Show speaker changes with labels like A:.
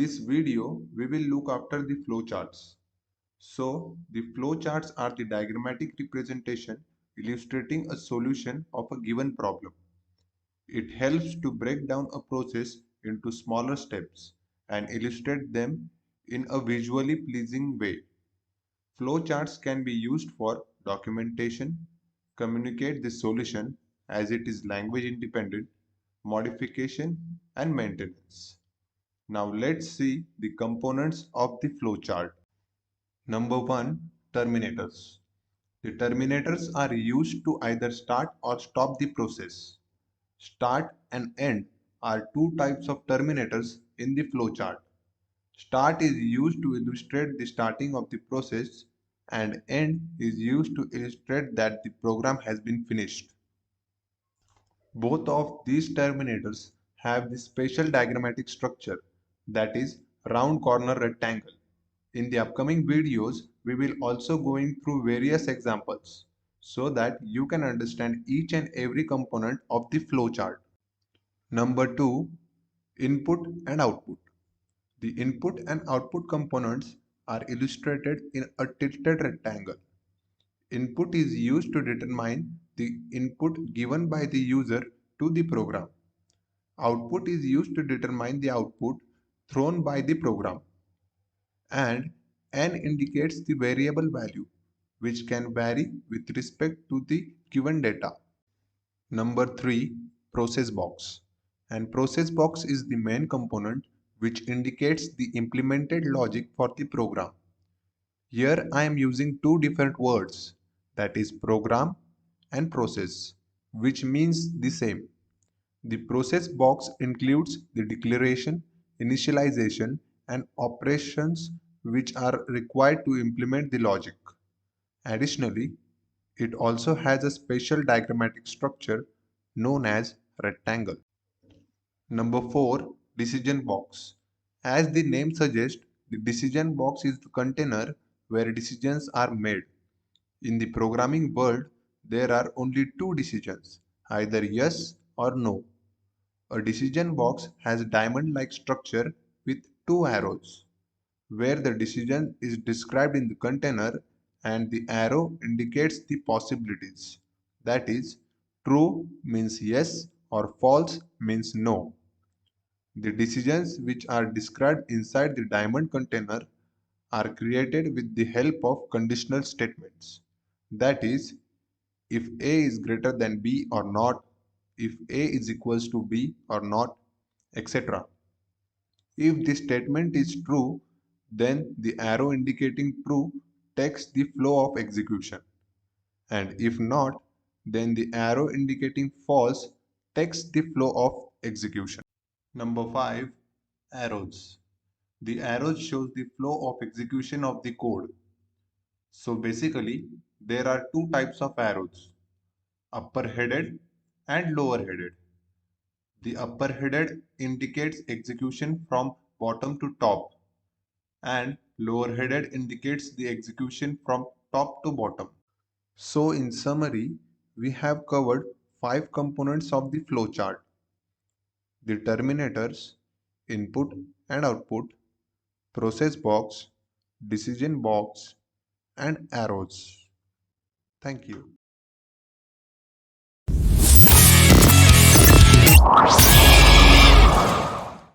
A: this video, we will look after the flowcharts. So, the flowcharts are the diagrammatic representation illustrating a solution of a given problem. It helps to break down a process into smaller steps and illustrate them in a visually pleasing way. Flowcharts can be used for documentation, communicate the solution as it is language independent, modification and maintenance. Now let's see the components of the flowchart. Number 1. Terminators. The terminators are used to either start or stop the process. Start and end are two types of terminators in the flowchart. Start is used to illustrate the starting of the process and end is used to illustrate that the program has been finished. Both of these terminators have the special diagrammatic structure, that is round corner rectangle. In the upcoming videos, we will also going through various examples so that you can understand each and every component of the flowchart. Number 2. Input and output. The input and output components are illustrated in a tilted rectangle. Input is used to determine the input given by the user to the program. Output is used to determine the output thrown by the program. And n indicates the variable value, which can vary with respect to the given data. Number 3. Process box. And process box is the main component which indicates the implemented logic for the program. Here I am using two different words, that is program and process, which means the same. The process box includes the declaration, initialization, and operations which are required to implement the logic. Additionally, it also has a special diagrammatic structure known as rectangle. Number 4. Decision box. As the name suggests, the decision box is the container where decisions are made. In the programming world, there are only two decisions, either yes or no. A decision box has a diamond-like structure with two arrows, where the decision is described in the container and the arrow indicates the possibilities. That is, true means yes or false means no. The decisions which are described inside the diamond container are created with the help of conditional statements. That is, if A is greater than B or not, if A is equals to B or not, etc. If the statement is true, then the arrow indicating true takes the flow of execution. And if not, then the arrow indicating false takes the flow of execution. Number 5. Arrows. The arrows shows the flow of execution of the code. So basically, there are two types of arrows, upper headed and lower headed. The upper headed indicates execution from bottom to top and lower headed indicates the execution from top to bottom. So in summary, we have covered 5 components of the flowchart: the terminators, input and output, process box, decision box, and arrows. Thank you.